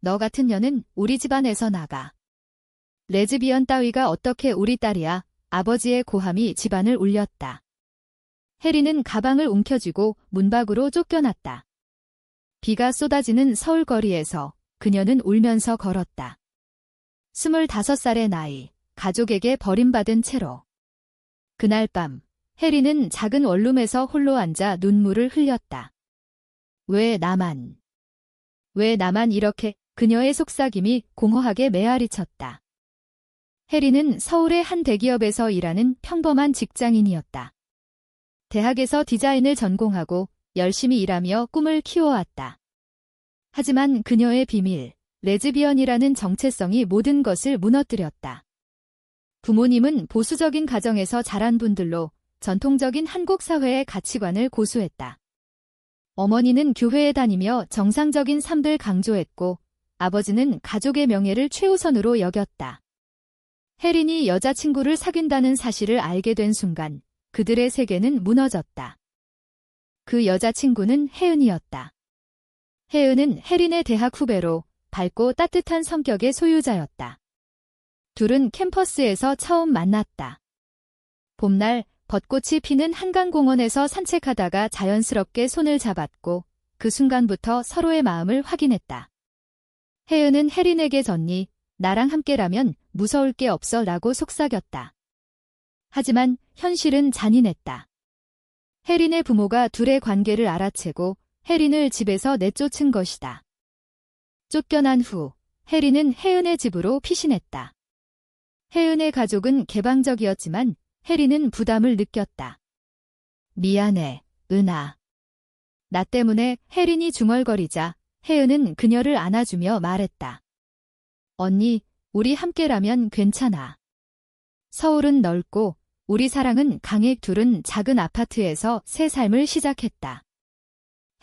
너 같은 년은 우리 집안에서 나가. 레즈비언 따위가 어떻게 우리 딸이야. 아버지의 고함이 집안을 울렸다. 해리는 가방을 움켜쥐고 문 밖으로 쫓겨났다. 비가 쏟아지는 서울 거리에서 그녀는 울면서 걸었다. 25살의 나이, 가족에게 버림받은 채로. 그날 밤, 해리는 작은 원룸에서 홀로 앉아 눈물을 흘렸다. 왜 나만 이렇게. 그녀의 속삭임이 공허하게 메아리쳤다. 해리는 서울의 한 대기업에서 일하는 평범한 직장인이었다. 대학에서 디자인을 전공하고 열심히 일하며 꿈을 키워왔다. 하지만 그녀의 비밀, 레즈비언이라는 정체성이 모든 것을 무너뜨렸다. 부모님은 보수적인 가정에서 자란 분들로 전통적인 한국 사회의 가치관을 고수했다. 어머니는 교회에 다니며 정상적인 삶을 강조했고 아버지는 가족의 명예를 최우선으로 여겼다. 해린이 여자친구를 사귄다는 사실을 알게 된 순간 그들의 세계는 무너졌다. 그 여자친구는 혜은이었다. 혜은은 해린의 대학 후배로 밝고 따뜻한 성격의 소유자였다. 둘은 캠퍼스에서 처음 만났다. 봄날 벚꽃이 피는 한강공원에서 산책하다가 자연스럽게 손을 잡았고 그 순간부터 서로의 마음을 확인했다. 혜은은 해린에게 졌니? 나랑 함께라면 무서울 게 없어 라고 속삭였다. 하지만 현실은 잔인했다. 해린의 부모가 둘의 관계를 알아채고 해린을 집에서 내쫓은 것이다. 쫓겨난 후 해린은 혜은의 집으로 피신했다. 혜은의 가족은 개방적이었지만 해린은 부담을 느꼈다. 미안해, 은하. 나 때문에 해린이 중얼거리자 혜은은 그녀를 안아주며 말했다. 언니, 우리 함께라면 괜찮아. 서울은 넓고 우리 사랑은 강해. 둘은 작은 아파트에서 새 삶을 시작했다.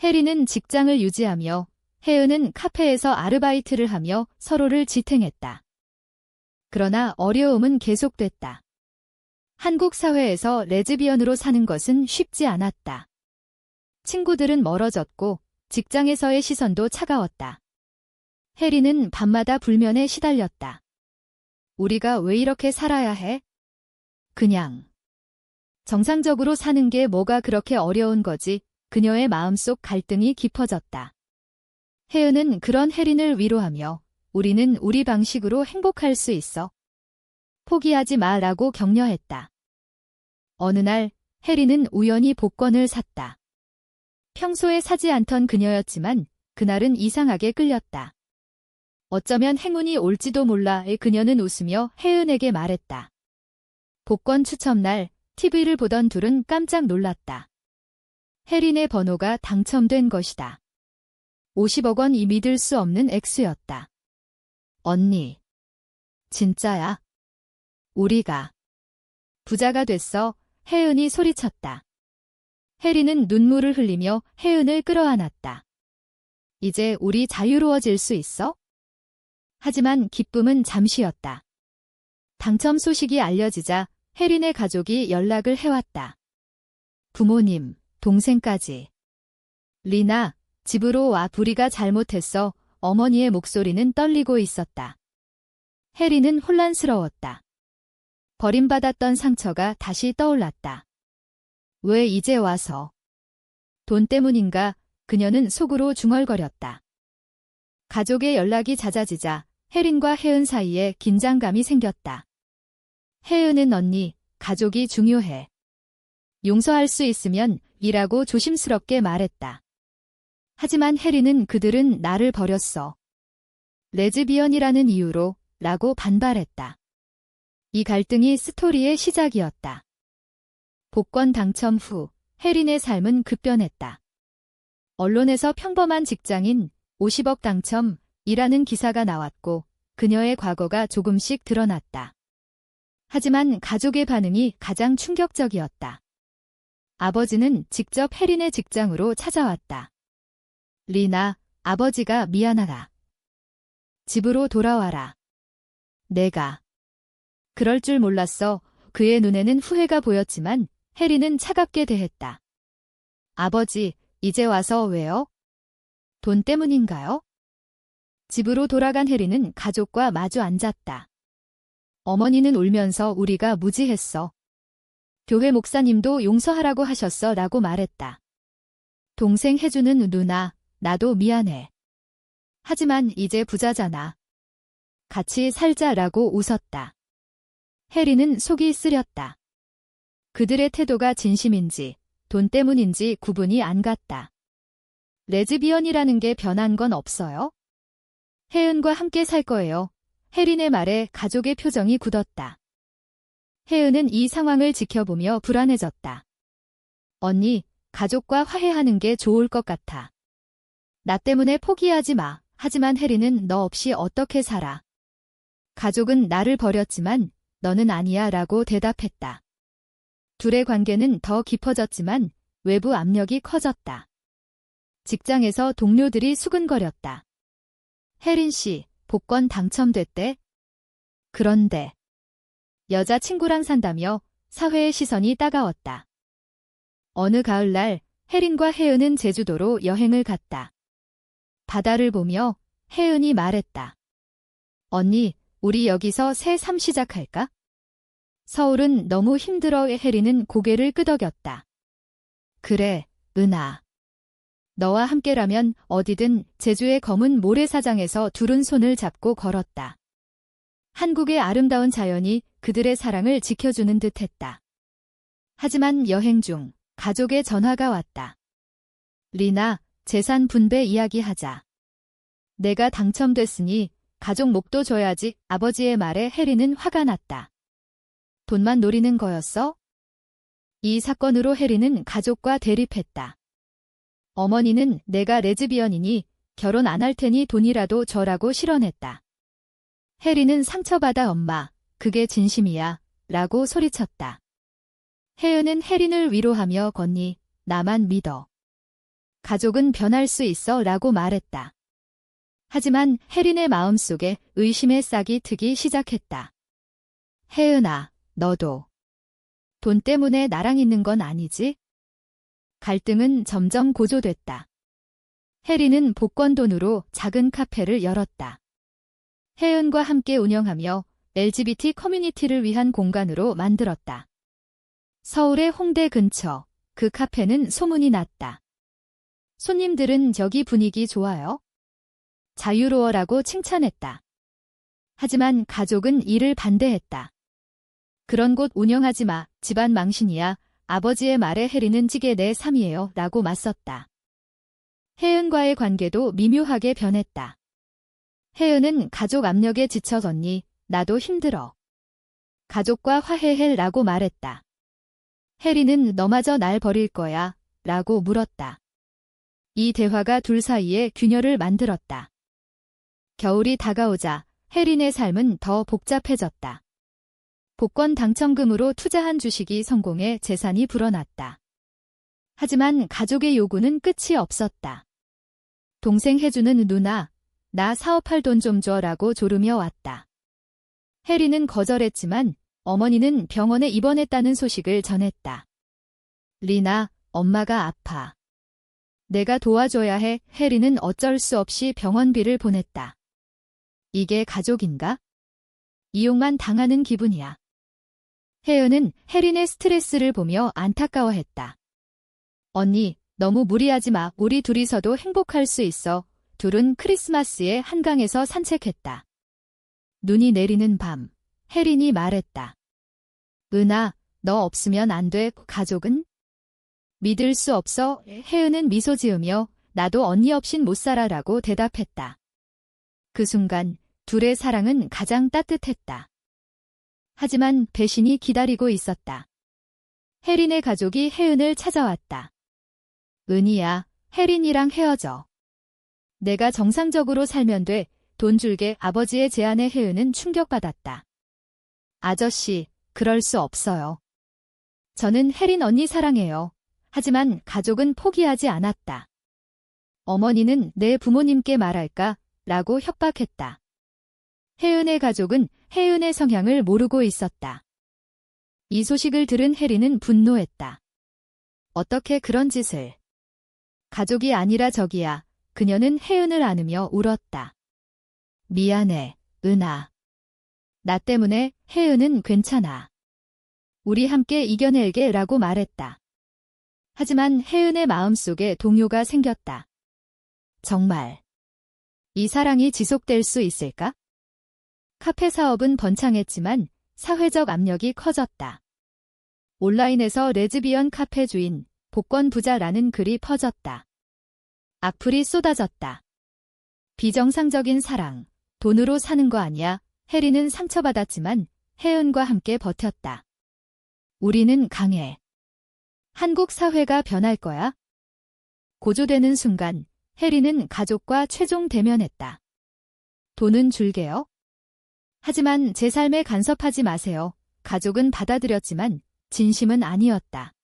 해린은 직장을 유지하며 혜은은 카페에서 아르바이트를 하며 서로를 지탱했다. 그러나 어려움은 계속됐다. 한국 사회에서 레즈비언으로 사는 것은 쉽지 않았다. 친구들은 멀어졌고 직장에서의 시선도 차가웠다. 해리는 밤마다 불면에 시달렸다. 우리가 왜 이렇게 살아야 해? 그냥 정상적으로 사는 게 뭐가 그렇게 어려운 거지? 그녀의 마음속 갈등이 깊어졌다. 혜은은 그런 해린을 위로하며 우리는 우리 방식으로 행복할 수 있어. 포기하지 마라고 격려했다. 어느 날 해린은 우연히 복권을 샀다. 평소에 사지 않던 그녀였지만 그날은 이상하게 끌렸다. 어쩌면 행운이 올지도 몰라. 그녀는 웃으며 혜은에게 말했다. 복권 추첨날 TV를 보던 둘은 깜짝 놀랐다. 해린의 번호가 당첨된 것이다. 50억 원이 믿을 수 없는 액수였다. 언니. 진짜야? 우리가 부자가 됐어. 혜은이 소리쳤다. 해린은 눈물을 흘리며 혜은을 끌어안았다. 이제 우리 자유로워질 수 있어? 하지만 기쁨은 잠시였다. 당첨 소식이 알려지자 해린의 가족이 연락을 해왔다. 부모님, 동생까지. 리나, 집으로 와. 우리가 잘못했어. 어머니의 목소리는 떨리고 있었다. 해린은 혼란스러웠다. 버림받았던 상처가 다시 떠올랐다. 왜 이제 와서? 돈 때문인가? 그녀는 속으로 중얼거렸다. 가족의 연락이 잦아지자 해린과 혜은 사이에 긴장감이 생겼다. 혜은은 언니, 가족이 중요해. 용서할 수 있으면 이라고 조심스럽게 말했다. 하지만 해린은 그들은 나를 버렸어. 레즈비언이라는 이유로 라고 반발했다. 이 갈등이 스토리의 시작이었다. 복권 당첨 후 해린의 삶은 급변했다. 언론에서 평범한 직장인 50억 당첨이라는 기사가 나왔고 그녀의 과거가 조금씩 드러났다. 하지만 가족의 반응이 가장 충격적이었다. 아버지는 직접 해린의 직장으로 찾아왔다. 리나, 아버지가 미안하다. 집으로 돌아와라. 내가. 그럴 줄 몰랐어. 그의 눈에는 후회가 보였지만 해린은 차갑게 대했다. 아버지, 이제 와서 왜요? 돈 때문인가요? 집으로 돌아간 혜리는 가족과 마주 앉았다. 어머니는 울면서 우리가 무지했어. 교회 목사님도 용서하라고 하셨어 라고 말했다. 동생 혜주는 누나, 나도 미안해. 하지만 이제 부자잖아. 같이 살자라고 웃었다. 혜리는 속이 쓰렸다. 그들의 태도가 진심인지 돈 때문인지 구분이 안 갔다. 레즈비언이라는 게 변한 건 없어요? 혜은과 함께 살 거예요. 혜린의 말에 가족의 표정이 굳었다. 혜은은 이 상황을 지켜보며 불안해졌다. 언니, 가족과 화해하는 게 좋을 것 같아. 나 때문에 포기하지 마. 하지만 혜린은 너 없이 어떻게 살아? 가족은 나를 버렸지만 너는 아니야 라고 대답했다. 둘의 관계는 더 깊어졌지만 외부 압력이 커졌다. 직장에서 동료들이 수근거렸다. 혜린 씨, 복권 당첨됐대? 그런데 여자친구랑 산다며 사회의 시선이 따가웠다. 어느 가을날 혜린과 혜은은 제주도로 여행을 갔다. 바다를 보며 혜은이 말했다. 언니, 우리 여기서 새 삶 시작할까? 서울은 너무 힘들어. 혜린은 고개를 끄덕였다. 그래, 은아. 너와 함께라면 어디든. 제주의 검은 모래사장에서 둘은 손을 잡고 걸었다. 한국의 아름다운 자연이 그들의 사랑을 지켜주는 듯했다. 하지만 여행 중 가족의 전화가 왔다. 리나, 재산 분배 이야기하자. 내가 당첨됐으니 가족 목도 줘야지. 아버지의 말에 혜리는 화가 났다. 돈만 노리는 거였어? 이 사건으로 혜리는 가족과 대립했다. 어머니는 내가 레즈비언이니 결혼 안 할 테니 돈이라도 줘라고 실언했다. 혜리는 상처받아 엄마, 그게 진심이야 라고 소리쳤다. 혜은은 혜린을 위로하며 건니, 나만 믿어. 가족은 변할 수 있어 라고 말했다. 하지만 혜린의 마음속에 의심의 싹이 트기 시작했다. 혜은아, 너도 돈 때문에 나랑 있는 건 아니지? 갈등은 점점 고조됐다. 혜린은 복권 돈으로 작은 카페를 열었다. 혜은과 함께 운영하며 LGBT 커뮤니티를 위한 공간으로 만들었다. 서울의 홍대 근처 그 카페는 소문이 났다. 손님들은 저기 분위기 좋아요. 자유로워라고 칭찬했다. 하지만 가족은 이를 반대했다. 그런 곳 운영하지 마. 집안 망신이야. 아버지의 말에 혜리는 찌개 내 삶이에요. 라고 맞섰다. 혜은과의 관계도 미묘하게 변했다. 혜은은 가족 압력에 지쳐졌니? 나도 힘들어. 가족과 화해해 라고 말했다. 혜리는 너마저 날 버릴 거야 라고 물었다. 이 대화가 둘 사이에 균열을 만들었다. 겨울이 다가오자 혜린의 삶은 더 복잡해졌다. 복권 당첨금으로 투자한 주식이 성공해 재산이 불어났다. 하지만 가족의 요구는 끝이 없었다. 동생 혜주는 누나, 나 사업할 돈 좀 줘라고 조르며 왔다. 혜린은 거절했지만 어머니는 병원에 입원했다는 소식을 전했다. 리나, 엄마가 아파. 내가 도와줘야 해. 혜린은 어쩔 수 없이 병원비를 보냈다. 이게 가족인가? 이용만 당하는 기분이야. 혜은은 혜린의 스트레스를 보며 안타까워했다. 언니, 너무 무리하지 마. 우리 둘이서도 행복할 수 있어. 둘은 크리스마스에 한강에서 산책했다. 눈이 내리는 밤, 혜린이 말했다. 은아, 너 없으면 안 돼. 가족은? 믿을 수 없어. 혜은은 미소 지으며 나도 언니 없인 못 살아라고 대답했다. 그 순간 둘의 사랑은 가장 따뜻했다. 하지만 배신이 기다리고 있었다. 혜린의 가족이 혜은을 찾아왔다. 은희야, 혜린이랑 헤어져. 내가 정상적으로 살면 돼. 돈 줄게. 아버지의 제안에 혜은은 충격받았다. 아저씨, 그럴 수 없어요. 저는 혜린 언니 사랑해요. 하지만 가족은 포기하지 않았다. 어머니는 내 부모님께 말할까? 라고 협박했다. 혜은의 가족은 혜은의 성향을 모르고 있었다. 이 소식을 들은 혜린은 분노했다. 어떻게 그런 짓을. 가족이 아니라 적이야. 그녀는 혜은을 안으며 울었다. 미안해, 은하. 나 때문에 혜은은 괜찮아. 우리 함께 이겨낼게 라고 말했다. 하지만 혜은의 마음속에 동요가 생겼다. 정말 이 사랑이 지속될 수 있을까? 카페 사업은 번창했지만 사회적 압력이 커졌다. 온라인에서 레즈비언 카페 주인, 복권 부자라는 글이 퍼졌다. 악플이 쏟아졌다. 비정상적인 사랑, 돈으로 사는 거 아니야. 혜리는 상처받았지만 혜은과 함께 버텼다. 우리는 강해. 한국 사회가 변할 거야. 고조되는 순간 혜리는 가족과 최종 대면했다. 돈은 줄게요. 하지만 제 삶에 간섭하지 마세요. 가족은 받아들였지만 진심은 아니었다.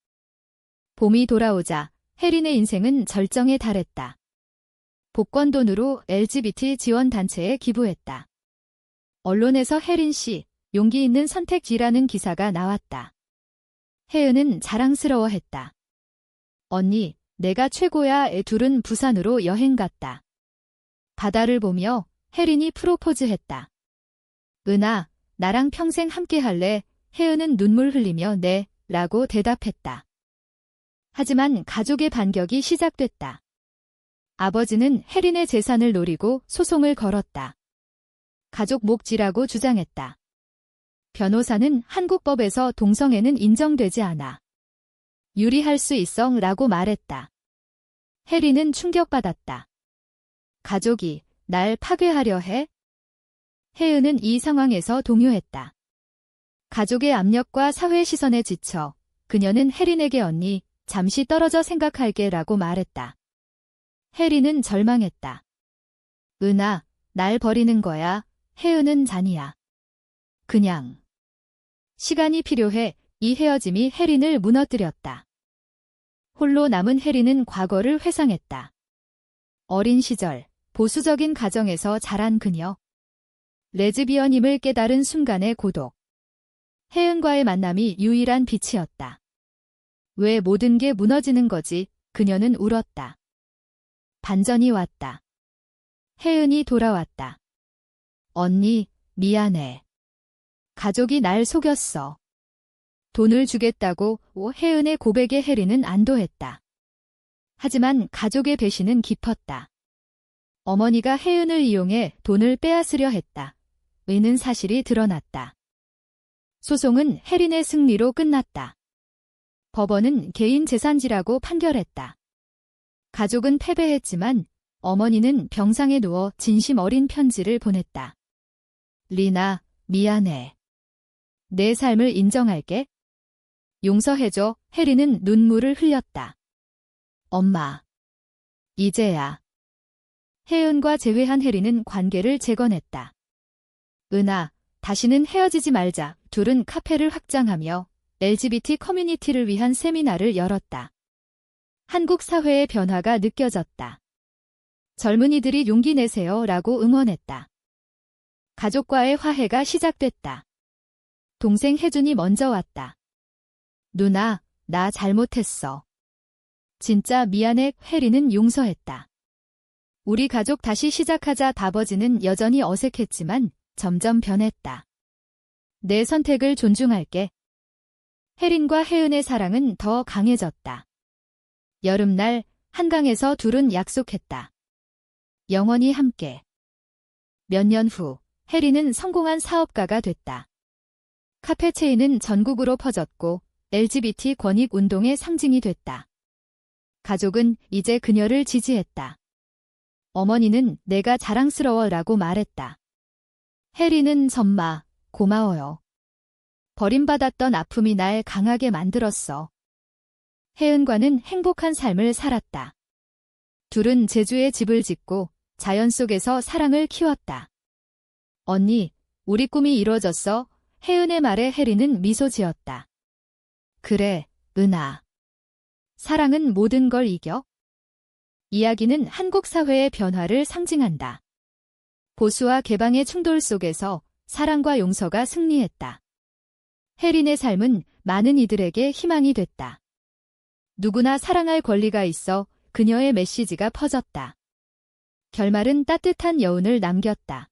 봄이 돌아오자 혜린의 인생은 절정에 달했다. 복권 돈으로 LGBT 지원단체에 기부했다. 언론에서 혜린 씨, 용기 있는 선택지라는 기사가 나왔다. 혜은은 자랑스러워했다. 언니, 내가 최고야. 둘은 부산으로 여행 갔다. 바다를 보며 혜린이 프로포즈했다. 은하, 나랑 평생 함께 할래? 혜은은 눈물 흘리며 네, 라고 대답했다. 하지만 가족의 반격이 시작됐다. 아버지는 혜린의 재산을 노리고 소송을 걸었다. 가족 몫이라고 주장했다. 변호사는 한국법에서 동성애는 인정되지 않아. 유리할 수 있어 라고 말했다. 혜린은 충격받았다. 가족이 날 파괴하려 해? 혜은은 이 상황에서 동요했다. 가족의 압력과 사회 시선에 지쳐 그녀는 혜린에게 언니, 잠시 떨어져 생각할게 라고 말했다. 혜린은 절망했다. 은하, 날 버리는 거야. 혜은은 잔이야. 그냥. 시간이 필요해. 이 헤어짐이 혜린을 무너뜨렸다. 홀로 남은 혜린은 과거를 회상했다. 어린 시절, 보수적인 가정에서 자란 그녀. 레즈비언임을 깨달은 순간의 고독. 혜은과의 만남이 유일한 빛이었다. 왜 모든 게 무너지는 거지? 그녀는 울었다. 반전이 왔다. 혜은이 돌아왔다. 언니, 미안해. 가족이 날 속였어. 돈을 주겠다고 혜은의 고백에 혜린은 안도했다. 하지만 가족의 배신은 깊었다. 어머니가 혜은을 이용해 돈을 빼앗으려 했다. 는 사실이 드러났다. 소송은 혜린의 승리로 끝났다. 법원은 개인 재산지라고 판결했다. 가족은 패배했지만 어머니는 병상에 누워 진심 어린 편지를 보냈다. 리나, 미안해. 내 삶을 인정할게. 용서해줘. 혜린은 눈물을 흘렸다. 엄마. 이제야. 혜은과 재회한 혜린은 관계를 재건했다. 은하, 다시는 헤어지지 말자. 둘은 카페를 확장하며 LGBT 커뮤니티를 위한 세미나를 열었다. 한국 사회의 변화가 느껴졌다. 젊은이들이 용기 내세요 라고 응원했다. 가족과의 화해가 시작됐다. 동생 혜준이 먼저 왔다. 누나, 나 잘못했어. 진짜 미안해. 혜린은 용서했다. 우리 가족 다시 시작하자. 아버지는 여전히 어색했지만 점점 변했다. 내 선택을 존중할게. 혜린과 혜은의 사랑은 더 강해졌다. 여름날 한강에서 둘은 약속했다. 영원히 함께. 몇 년 후 혜린은 성공한 사업가가 됐다. 카페 체인은 전국으로 퍼졌고 LGBT 권익 운동의 상징이 됐다. 가족은 이제 그녀를 지지했다. 어머니는 내가 자랑스러워 라고 말했다. 혜린은 전마, 고마워요. 버림받았던 아픔이 날 강하게 만들었어. 혜은과는 행복한 삶을 살았다. 둘은 제주에 집을 짓고 자연 속에서 사랑을 키웠다. 언니, 우리 꿈이 이루어졌어. 혜은의 말에 혜린은 미소 지었다. 그래, 은하. 사랑은 모든 걸 이겨. 이야기는 한국 사회의 변화를 상징한다. 보수와 개방의 충돌 속에서 사랑과 용서가 승리했다. 혜린의 삶은 많은 이들에게 희망이 됐다. 누구나 사랑할 권리가 있어. 그녀의 메시지가 퍼졌다. 결말은 따뜻한 여운을 남겼다.